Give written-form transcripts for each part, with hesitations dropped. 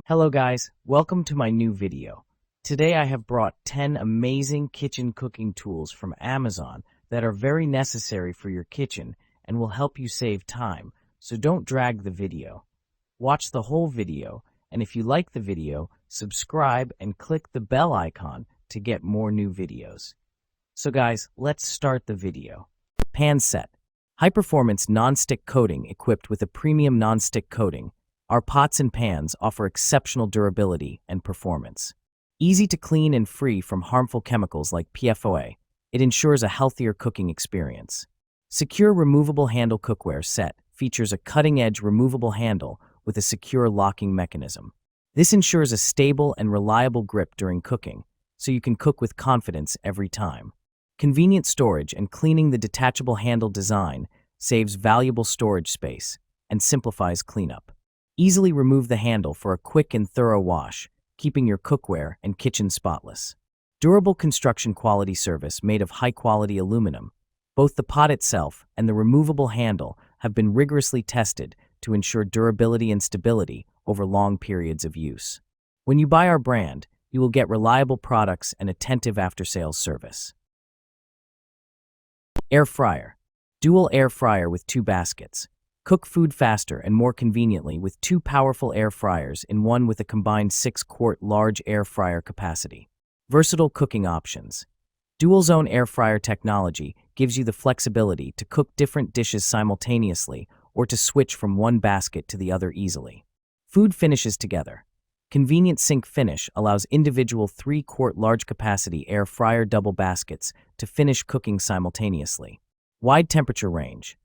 Hello guys, welcome to my new video. Today I have brought 10 amazing kitchen cooking tools from Amazon that are very necessary for your kitchen and will help you save time, so don't drag the video. Watch the whole video, and if you like the video, subscribe and click the bell icon to get more new videos. So guys, let's start the video. Pan set. High-performance non-stick coating equipped with a premium non-stick coating. Our pots and pans offer exceptional durability and performance. Easy to clean and free from harmful chemicals like PFOA, it ensures a healthier cooking experience. Secure removable handle cookware set features a cutting-edge removable handle with a secure locking mechanism. This ensures a stable and reliable grip during cooking, so you can cook with confidence every time. Convenient storage and cleaning. The detachable handle design saves valuable storage space and simplifies cleanup. Easily remove the handle for a quick and thorough wash, keeping your cookware and kitchen spotless. Durable construction quality service made of high-quality aluminum. Both the pot itself and the removable handle have been rigorously tested to ensure durability and stability over long periods of use. When you buy our brand, you will get reliable products and attentive after-sales service. Air fryer. Dual air fryer with 2 baskets. Cook food faster and more conveniently with 2 powerful air fryers in one with a combined 6-quart large air fryer capacity. Versatile cooking options. Dual-zone air fryer technology gives you the flexibility to cook different dishes simultaneously or to switch from one basket to the other easily. Food finishes together. Convenient sink finish allows individual 3-quart large capacity air fryer double baskets to finish cooking simultaneously. Wide temperature range.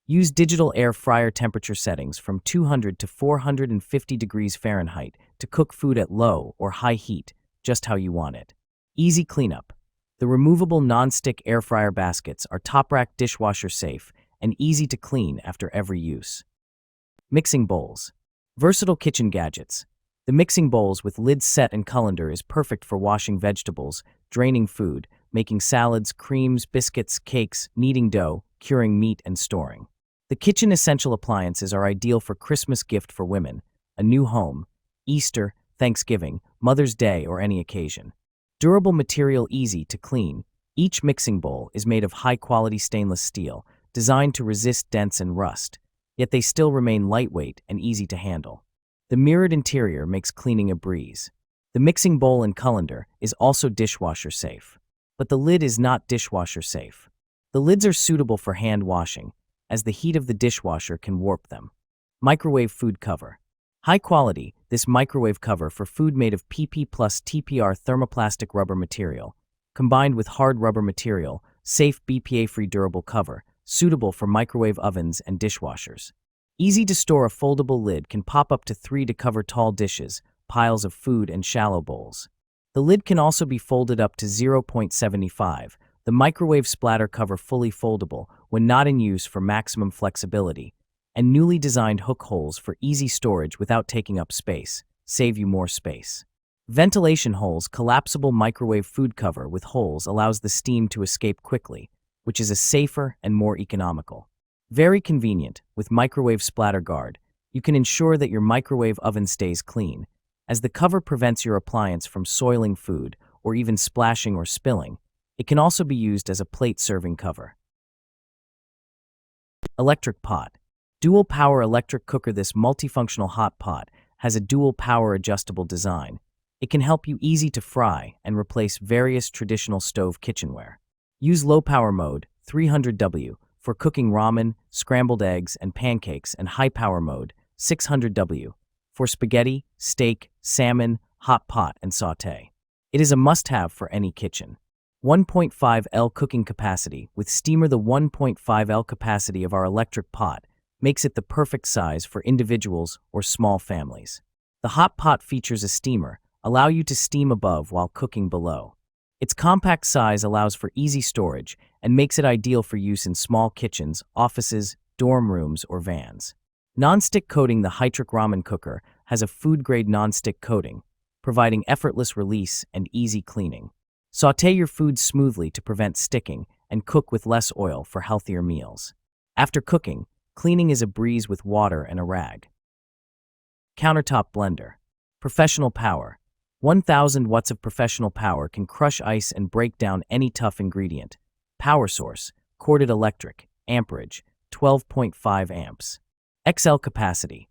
Use digital air fryer temperature settings from 200 to 450 degrees Fahrenheit to cook food at low or high heat, just how you want it. Easy cleanup. The removable non-stick air fryer baskets are top-rack dishwasher safe and easy to clean after every use. Mixing bowls. Versatile kitchen gadgets. The mixing bowls with lid set and colander is perfect for washing vegetables, draining food, making salads, creams, biscuits, cakes, kneading dough, curing meat, and storing. The kitchen essential appliances are ideal for Christmas gift for women, a new home, Easter, Thanksgiving, Mother's Day, or any occasion. Durable material, easy to clean. Each mixing bowl is made of high-quality stainless steel, designed to resist dents and rust, yet they still remain lightweight and easy to handle. The mirrored interior makes cleaning a breeze. The mixing bowl and colander is also dishwasher safe, but the lid is not dishwasher safe. The lids are suitable for hand washing, as the heat of the dishwasher can warp them. Microwave food cover. High quality, this microwave cover for food made of PP plus TPR thermoplastic rubber material, combined with hard rubber material, safe BPA-free durable cover, suitable for microwave ovens and dishwashers. Easy to store. A foldable lid can pop up to 3 to cover tall dishes, piles of food, and shallow bowls. The lid can also be folded up to 0.75. The microwave splatter cover fully foldable when not in use for maximum flexibility, and newly designed hook holes for easy storage without taking up space, save you more space. Ventilation holes. Collapsible microwave food cover with holes allows the steam to escape quickly, which is a safer and more economical. Very convenient. With microwave splatter guard, you can ensure that your microwave oven stays clean, as the cover prevents your appliance from soiling food or even splashing or spilling. It can also be used as a plate serving cover. Electric pot. Dual power electric cooker. This multifunctional hot pot has a dual power adjustable design. It can help you easy to fry and replace various traditional stove kitchenware. Use low power mode, 300W, for cooking ramen, scrambled eggs, and pancakes, and high power mode, 600W, for spaghetti, steak, salmon, hot pot, and sauté. It is a must-have for any kitchen. 1.5 L cooking capacity. With steamer, the 1.5 L capacity of our electric pot makes it the perfect size for individuals or small families. The hot pot features a steamer, allow you to steam above while cooking below. Its compact size allows for easy storage and makes it ideal for use in small kitchens, offices, dorm rooms, or vans. Non-stick coating. The Hytric ramen cooker has a food-grade non-stick coating, providing effortless release and easy cleaning. Sauté your food smoothly to prevent sticking and cook with less oil for healthier meals. After cooking, cleaning is a breeze with water and a rag. Countertop blender. Professional power. 1000 watts of professional power can crush ice and break down any tough ingredient. Power source, corded electric, amperage, 12.5 amps. XL capacity.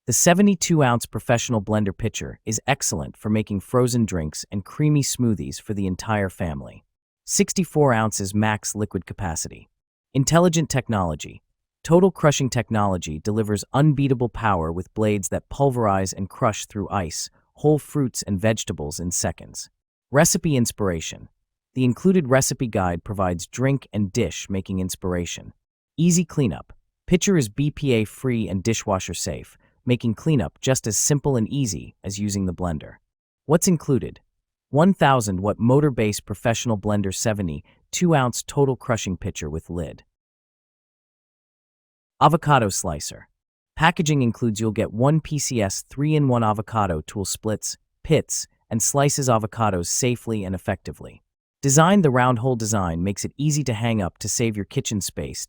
The 72-ounce professional blender pitcher is excellent for making frozen drinks and creamy smoothies for the entire family. 64 ounces max liquid capacity. Intelligent technology. Total crushing technology delivers unbeatable power with blades that pulverize and crush through ice, whole fruits and vegetables in seconds. Recipe inspiration. The included recipe guide provides drink and dish making inspiration. Easy cleanup. Pitcher is BPA-free and dishwasher safe, making cleanup just as simple and easy as using the blender. What's included? 1000-watt motor-based professional blender, 72-ounce total crushing pitcher with lid. Avocado slicer. Packaging includes you'll get 1 PCS 3-in-1 avocado tool splits, pits, and slices avocados safely and effectively. Design. The round hole design makes it easy to hang up to save your kitchen space.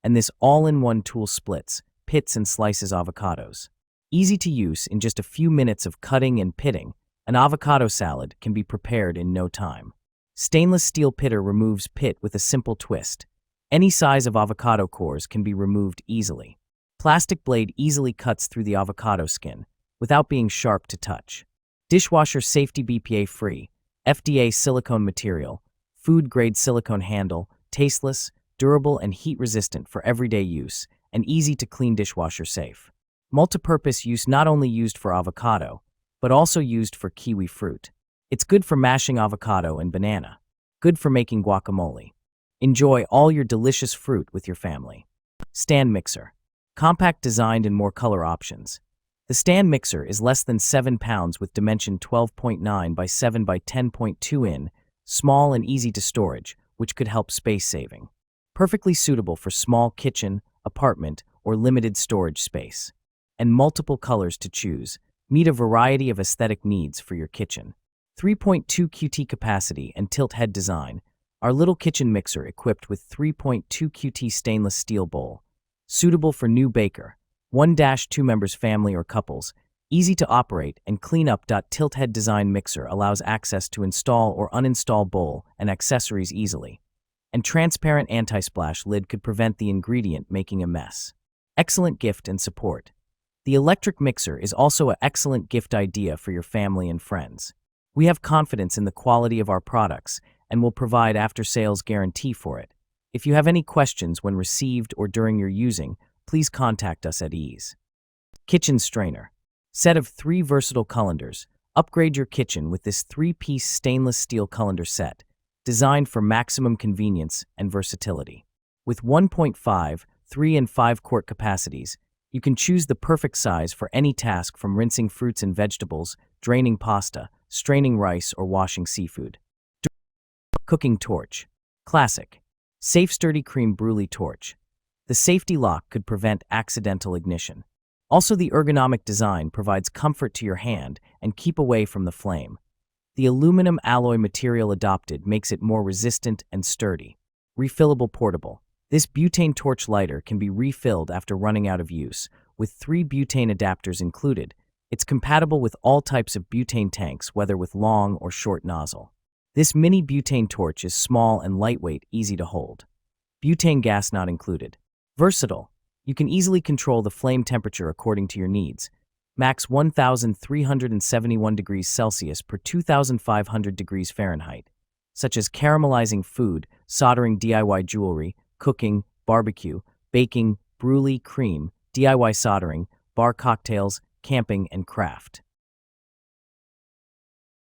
And this all-in-one tool splits, pits, and slices avocados. Easy to use. In just a few minutes of cutting and pitting, an avocado salad can be prepared in no time. Stainless steel pitter removes pit with a simple twist. Any size of avocado cores can be removed easily. Plastic blade easily cuts through the avocado skin without being sharp to touch. Dishwasher safety, BPA-free, FDA silicone material, food-grade silicone handle, tasteless, durable, and heat-resistant for everyday use, and easy to clean, dishwasher safe. Multipurpose use, not only used for avocado, but also used for kiwi fruit. It's good for mashing avocado and banana. Good for making guacamole. Enjoy all your delicious fruit with your family. Stand mixer. Compact, designed in more color options. The stand mixer is less than 7 pounds with dimension 12.9 by 7 by 10.2 in, small and easy to storage, which could help space saving. Perfectly suitable for small kitchen, apartment, or limited storage space. And multiple colors to choose. Meet a variety of aesthetic needs for your kitchen. 3.2 QT capacity and tilt head design. Our little kitchen mixer equipped with 3.2 QT stainless steel bowl. Suitable for new baker, 1-2 members family or couples, easy to operate and clean up. Tilt head design mixer allows access to install or uninstall bowl and accessories easily. And transparent anti-splash lid could prevent the ingredient making a mess. Excellent gift and support. The electric mixer is also an excellent gift idea for your family and friends. We have confidence in the quality of our products and will provide after-sales guarantee for it. If you have any questions when received or during your using, please contact us at ease. Kitchen strainer. Set of 3 versatile colanders. Upgrade your kitchen with this 3-piece stainless steel colander set, designed for maximum convenience and versatility. With 1.5, 3, and 5 quart capacities, you can choose the perfect size for any task, from rinsing fruits and vegetables, draining pasta, straining rice, or washing seafood. Cooking torch. Classic. Safe, sturdy creme brulee torch. The safety lock could prevent accidental ignition. Also, the ergonomic design provides comfort to your hand and keep away from the flame. The aluminum alloy material adopted makes it more resistant and sturdy. Refillable portable. This butane torch lighter can be refilled after running out of use, with 3 butane adapters included. It's compatible with all types of butane tanks, whether with long or short nozzle. This mini butane torch is small and lightweight, easy to hold. Butane gas not included. Versatile. You can easily control the flame temperature according to your needs. Max 1,371 degrees Celsius per 2,500 degrees Fahrenheit, such as caramelizing food, soldering DIY jewelry, cooking, barbecue, baking, brulee, cream, DIY soldering, bar cocktails, camping, and craft.